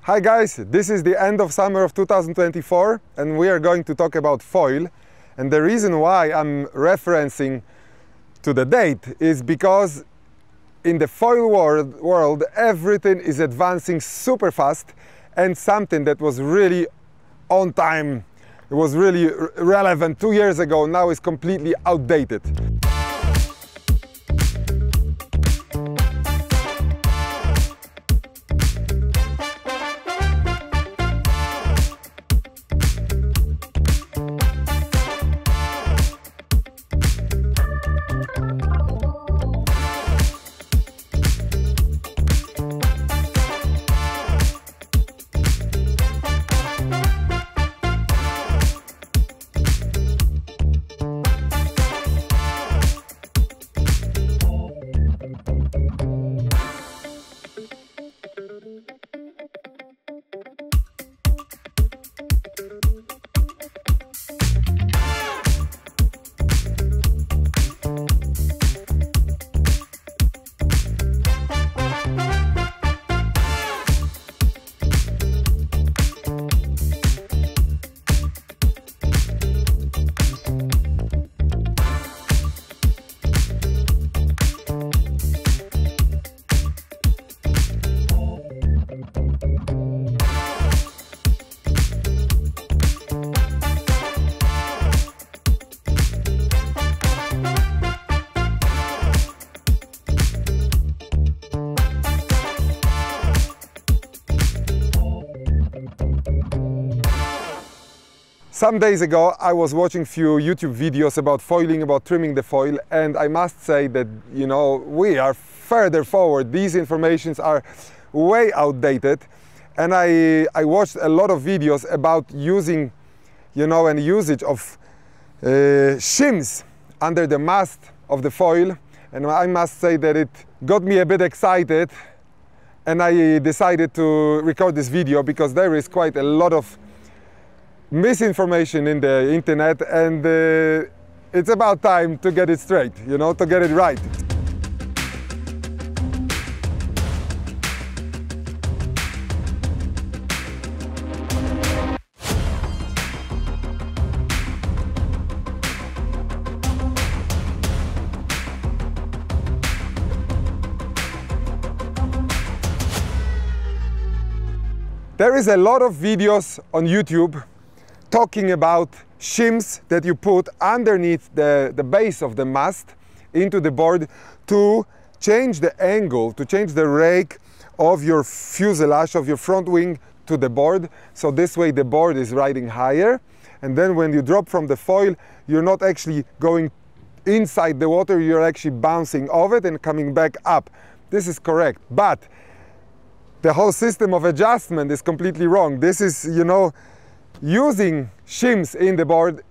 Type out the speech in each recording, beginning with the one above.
Hi guys, this is the end of summer of 2024 and we are going to talk about foil. And the reason why I'm referencing to the date is because in the foil world everything is advancing super fast, and something that was really on time, it was really relevant 2 years ago, now is completely outdated. Some days ago I was watching few YouTube videos about foiling, about trimming the foil, and I must say that, you know, we are further forward. These informations are way outdated, and I watched a lot of videos about using, you know, and usage of shims under the mast of the foil, and I must say that it got me a bit excited, and I decided to record this video because there is quite a lot of misinformation in the internet, and it's about time to get it straight, you know, to get it right. There is a lot of videos on YouTube talking about shims that you put underneath the base of the mast into the board to change the angle, to change the rake of your fuselage, of your front wing to the board. So this way the board is riding higher, and then when you drop from the foil, you're not actually going inside the water, you're actually bouncing off it and coming back up. This is correct, but the whole system of adjustment is completely wrong. This is, you know, using shims in the board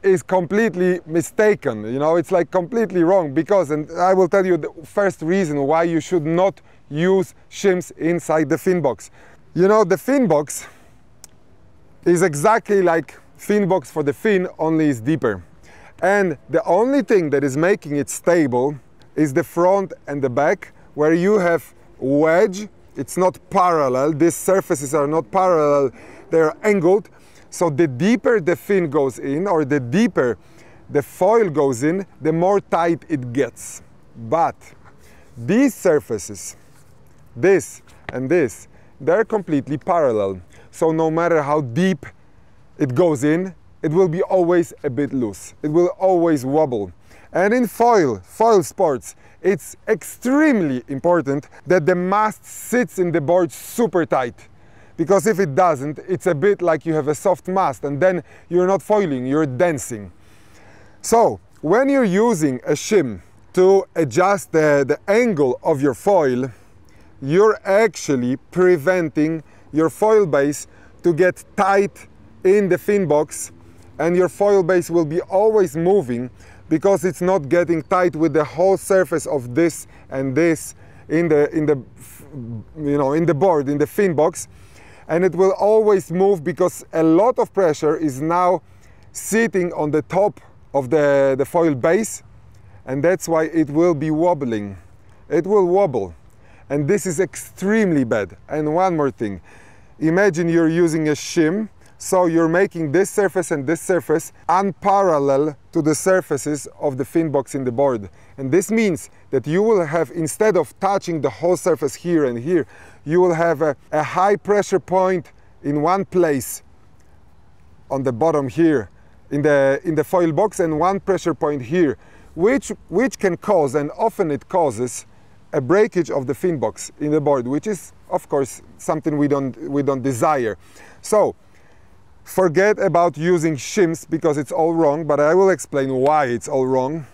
is completely mistaken, you know, it's like completely wrong, because, and I will tell you the first reason why you should not use shims inside the fin box. You know, the fin box is exactly like fin box for the fin, only it's deeper. And the only thing that is making it stable is the front and the back, where you have wedge. It's not parallel, these surfaces are not parallel, they're angled. So the deeper the fin goes in, or the deeper the foil goes in, the more tight it gets. But these surfaces, this and this, they're completely parallel. So no matter how deep it goes in, it will be always a bit loose. It will always wobble. And in foil sports, it's extremely important that the mast sits in the board super tight. Because if it doesn't, it's a bit like you have a soft mast, and then you're not foiling, you're dancing. So when you're using a shim to adjust the angle of your foil, you're actually preventing your foil base to get tight in the fin box, and your foil base will be always moving because it's not getting tight with the whole surface of this and this in the board, in the fin box. And it will always move because a lot of pressure is now sitting on the top of the foil base, and that's why it will be wobbling. It will wobble, and this is extremely bad. And one more thing, imagine you're using a shim, so you're making this surface and this surface unparallel to the surfaces of the fin box in the board. And this means that you will have, instead of touching the whole surface here and here, you will have a high pressure point in one place on the bottom here in the foil box, and one pressure point here, which can cause, and often it causes, a breakage of the fin box in the board, which is of course something we don't desire. So forget about using shims because it's all wrong, but I will explain why it's all wrong.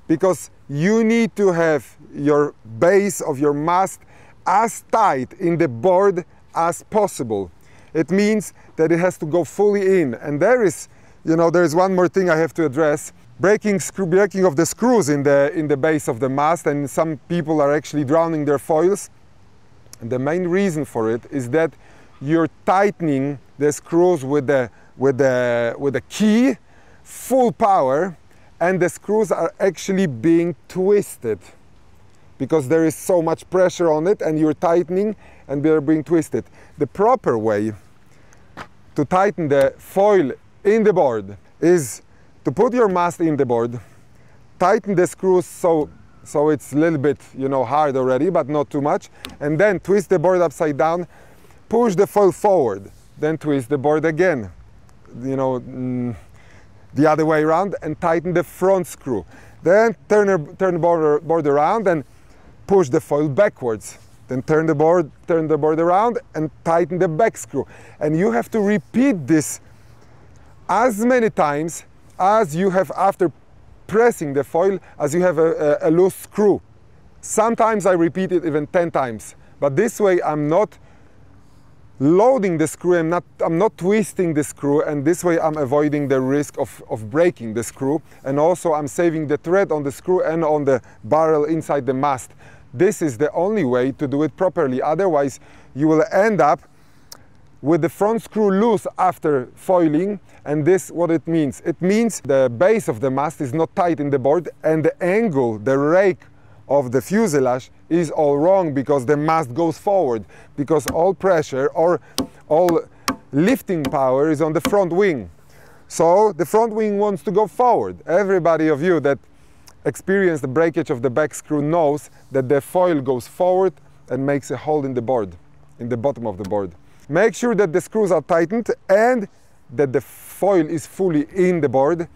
Because you need to have your base of your mast as tight in the board as possible. It means that it has to go fully in. And there is one more thing I have to address. Breaking of the screws in the base of the mast, and some people are actually drowning their foils. And the main reason for it is that you're tightening the screws with the key, full power, and the screws are actually being twisted because there is so much pressure on it, and you're tightening and they're being twisted. The proper way to tighten the foil in the board is to put your mast in the board, tighten the screws so it's a little bit, hard already, but not too much, and then twist the board upside down, push the foil forward, then twist the board again, the other way around, and tighten the front screw. Then turn the board around and push the foil backwards. Then turn the board around and tighten the back screw. And you have to repeat this as many times as you have, after pressing the foil, as you have a loose screw. Sometimes I repeat it even 10 times. But this way I'm not loading the screw, I'm not twisting the screw, and this way I'm avoiding the risk of breaking the screw, and also I'm saving the thread on the screw and on the barrel inside the mast. This is the only way to do it properly. Otherwise you will end up with the front screw loose after foiling, and this what it means. It means the base of the mast is not tight in the board, and the angle, the rake of the fuselage is all wrong because the mast goes forward, because all pressure or all lifting power is on the front wing. So the front wing wants to go forward. Everybody of you that experienced the breakage of the back screw knows that the foil goes forward and makes a hole in the board, in the bottom of the board. Make sure that the screws are tightened and that the foil is fully in the board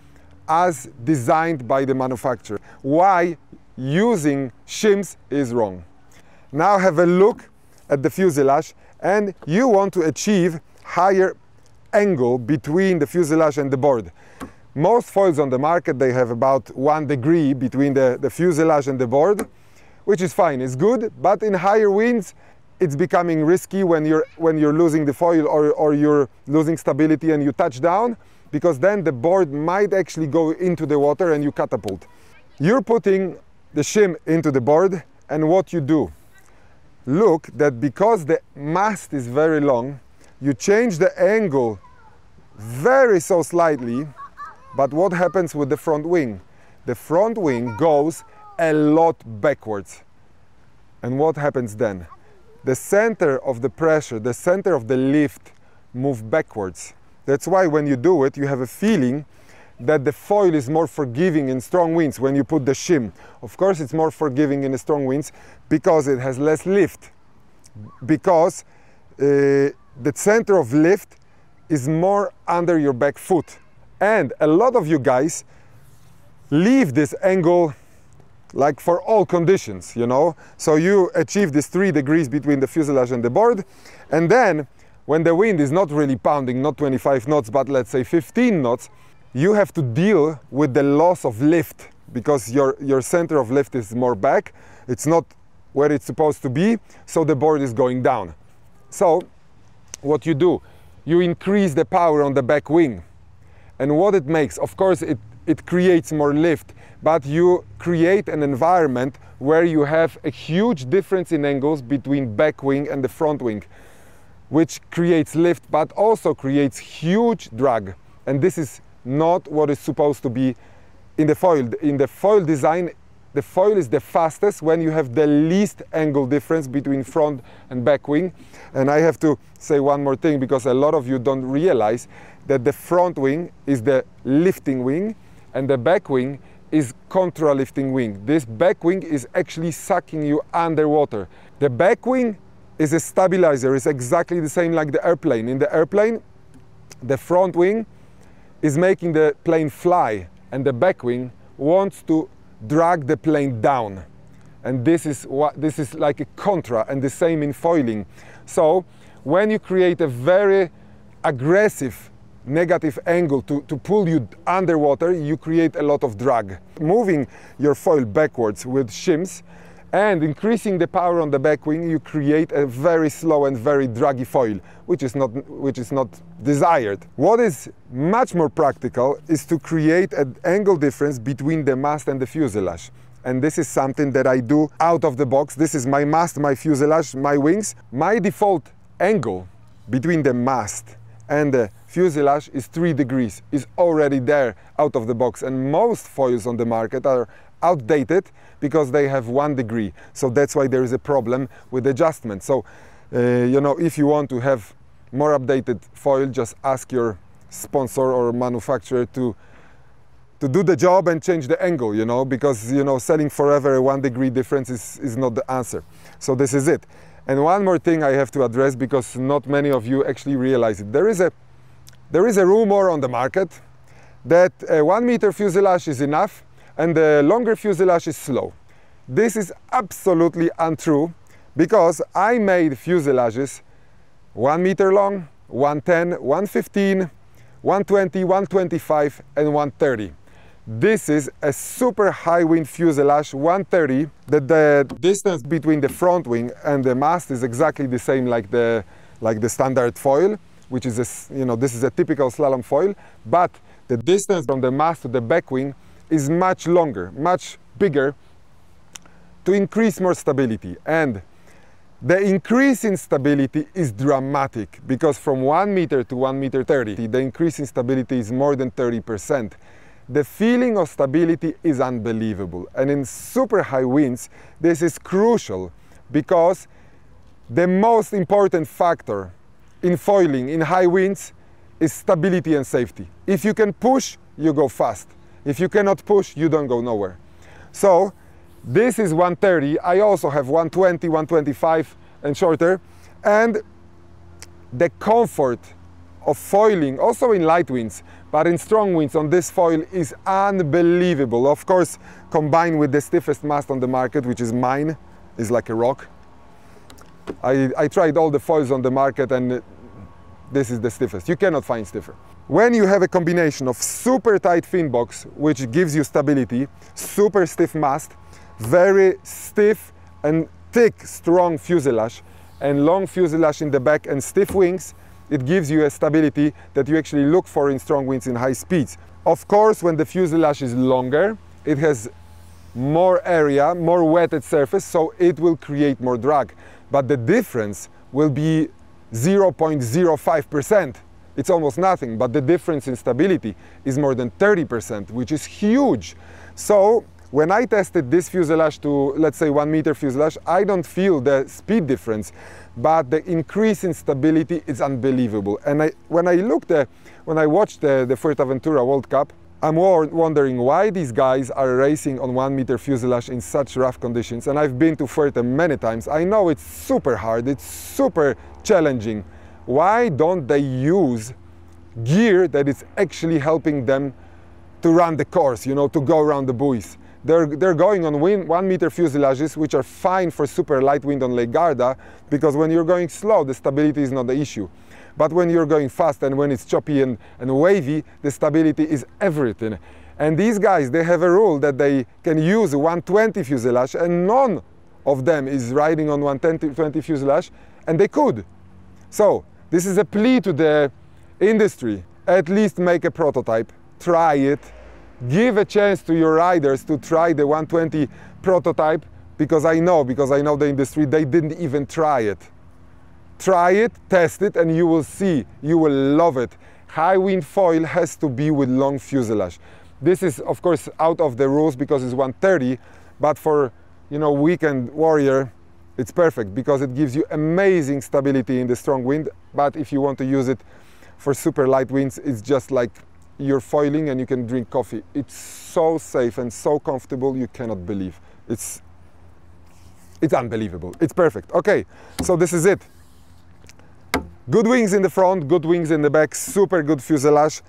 as designed by the manufacturer. Why using shims is wrong. Now have a look at the fuselage, and you want to achieve higher angle between the fuselage and the board. Most foils on the market, they have about 1 degree between the fuselage and the board, which is fine, it's good, but in higher winds it's becoming risky when you're losing the foil or you're losing stability and you touch down, because then the board might actually go into the water and you catapult. You're putting the shim into the board, and what you do, look that because the mast is very long, you change the angle very so slightly, but what happens with the front wing? The front wing goes a lot backwards. And what happens then? The center of the pressure, the center of the lift move backwards. That's why when you do it, you have a feeling that the foil is more forgiving in strong winds when you put the shim. Of course it's more forgiving in the strong winds because it has less lift, because the center of lift is more under your back foot. And a lot of you guys leave this angle like for all conditions, so you achieve this 3 degrees between the fuselage and the board, and then when the wind is not really pounding, not 25 knots, but let's say 15 knots, you have to deal with the loss of lift because your center of lift is more back. It's not where it's supposed to be, so the board is going down. So what you do, you increase the power on the back wing. And what it makes, of course, it creates more lift, but you create an environment where you have a huge difference in angles between back wing and the front wing, which creates lift, but also creates huge drag. And this is not what is supposed to be in the foil. In the foil design, the foil is the fastest when you have the least angle difference between front and back wing. And I have to say one more thing, because a lot of you don't realize that the front wing is the lifting wing and the back wing is contra-lifting wing. This back wing is actually sucking you underwater. The back wing is a stabilizer. It's exactly the same like the airplane. In the airplane, the front wing is making the plane fly, and the back wing wants to drag the plane down. And this is like a contra, and the same in foiling. So when you create a very aggressive negative angle to pull you underwater, you create a lot of drag. Moving your foil backwards with shims and increasing the power on the back wing, you create a very slow and very draggy foil, which is not desired. What is much more practical is to create an angle difference between the mast and the fuselage. And this is something that I do out of the box. This is my mast, my fuselage, my wings. My default angle between the mast and the fuselage is 3 degrees. It's already there out of the box. And most foils on the market are outdated because they have 1 degree. So that's why there is a problem with adjustment. So, you know, if you want to have more updated foil, just ask your sponsor or manufacturer to do the job and change the angle, you know, because, you know, selling forever a 1 degree difference is not the answer. So this is it. And one more thing I have to address, because not many of you actually realize it. There is a rumor on the market that a 1 meter fuselage is enough and the longer fuselage is slow. This is absolutely untrue, because I made fuselages 1 meter long, 110, 115, 120, 125 and 130. This is a super high wind fuselage 130. The distance between the front wing and the mast is exactly the same like the standard foil, which is this is a typical slalom foil, but the distance from the mast to the back wing is much longer, much bigger, to increase more stability. And the increase in stability is dramatic, because from 1 meter to 1 meter 30, the increase in stability is more than 30%. The feeling of stability is unbelievable. And in super high winds, this is crucial, because the most important factor in foiling in high winds is stability and safety. If you can push, you go fast. If you cannot push, you don't go nowhere. So this is 130. I also have 120, 125 and shorter. And the comfort of foiling, also in light winds, but in strong winds on this foil, is unbelievable. Of course, combined with the stiffest mast on the market, which is mine, is like a rock. I tried all the foils on the market and this is the stiffest. You cannot find stiffer. When you have a combination of super tight fin box, which gives you stability, super stiff mast, very stiff and thick, strong fuselage, and long fuselage in the back and stiff wings, it gives you a stability that you actually look for in strong winds in high speeds. Of course, when the fuselage is longer, it has more area, more wetted surface, so it will create more drag. But the difference will be 0.05%. It's almost nothing, but the difference in stability is more than 30%, which is huge. So when I tested this fuselage to, let's say, 1 meter fuselage, I don't feel the speed difference, but the increase in stability is unbelievable. And when I watched the Fuerteventura World Cup, I'm wondering why these guys are racing on 1 meter fuselage in such rough conditions. And I've been to Fuerte many times. I know it's super hard, it's super challenging. Why don't they use gear that is actually helping them to run the course, you know, to go around the buoys? They're going on 1 meter fuselages, which are fine for super light wind on Lake Garda, because when you're going slow, the stability is not the issue. But when you're going fast and when it's choppy and wavy, the stability is everything. And these guys, they have a rule that they can use 120 fuselage, and none of them is riding on 120 fuselage, and they could. So this is a plea to the industry. At least make a prototype, try it, give a chance to your riders to try the 120 prototype, because I know the industry, they didn't even try it. Try it, test it, and you will see, you will love it. High wind foil has to be with long fuselage. This is, of course, out of the rules because it's 130, but for, you know, weekend warrior, it's perfect because it gives you amazing stability in the strong wind. But if you want to use it for super light winds, it's just like you're foiling and you can drink coffee. It's so safe and so comfortable, you cannot believe. It's unbelievable. It's perfect. Okay, so this is it. Good wings in the front, good wings in the back, super good fuselage,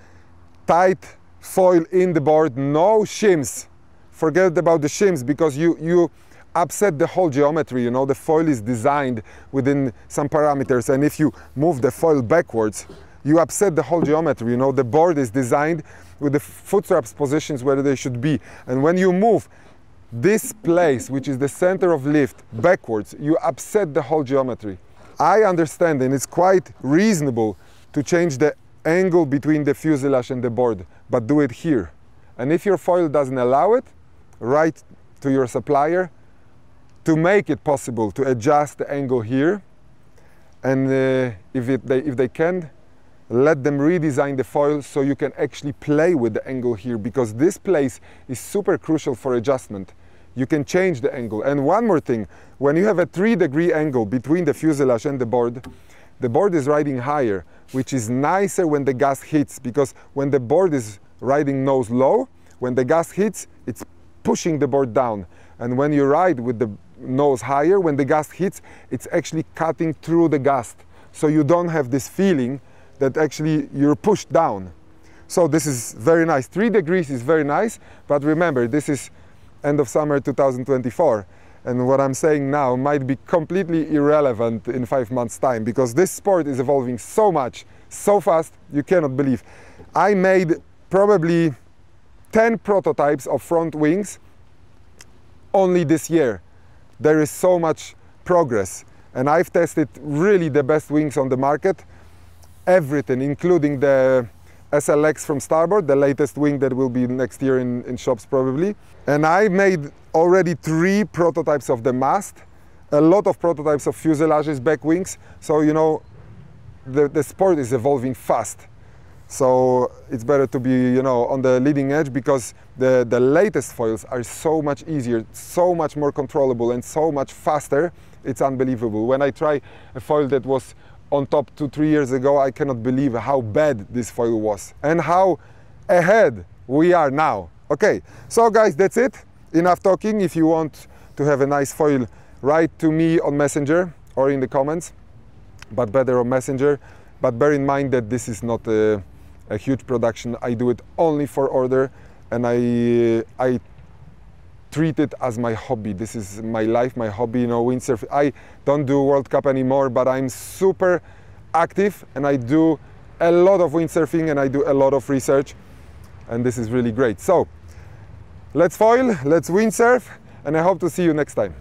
tight foil in the board, no shims. Forget about the shims because you upset the whole geometry. You know, the foil is designed within some parameters, and if you move the foil backwards, you upset the whole geometry. You know, the board is designed with the foot straps positions where they should be, and when you move this place, which is the center of lift, backwards, you upset the whole geometry. I understand, and it's quite reasonable to change the angle between the fuselage and the board, but do it here. And if your foil doesn't allow it, write to your supplier to make it possible to adjust the angle here. And if they can, let them redesign the foil so you can actually play with the angle here, because this place is super crucial for adjustment. You can change the angle. And one more thing, when you have a 3-degree angle between the fuselage and the board is riding higher, which is nicer when the gust hits, because when the board is riding nose low, when the gust hits, it's pushing the board down. And when you ride with the nose higher, when the gust hits, it's actually cutting through the gust. So you don't have this feeling that actually you're pushed down. So this is very nice. 3 degrees is very nice, but remember, this is end of summer 2024. And what I'm saying now might be completely irrelevant in 5 months' time, because this sport is evolving so much, so fast, you cannot believe. I made probably 10 prototypes of front wings only this year. There is so much progress, and I've tested really the best wings on the market, everything, including the SLX from Starboard, the latest wing that will be next year in shops probably. And I made already 3 prototypes of the mast, a lot of prototypes of fuselages, back wings. So, you know, the sport is evolving fast. So it's better to be, you know, on the leading edge, because the latest foils are so much easier, so much more controllable, and so much faster. It's unbelievable. When I try a foil that was on top 2-3 years ago, I cannot believe how bad this foil was and how ahead we are now. Okay, so guys, that's it. Enough talking. If you want to have a nice foil, write to me on Messenger or in the comments, but better on Messenger. But bear in mind that this is not a huge production. I do it only for order, and I treat it as my hobby. This is my life, my hobby, you know, windsurfing. I don't do World Cup anymore, but I'm super active, and I do a lot of windsurfing, and I do a lot of research, and this is really great. So let's foil, let's windsurf, and I hope to see you next time.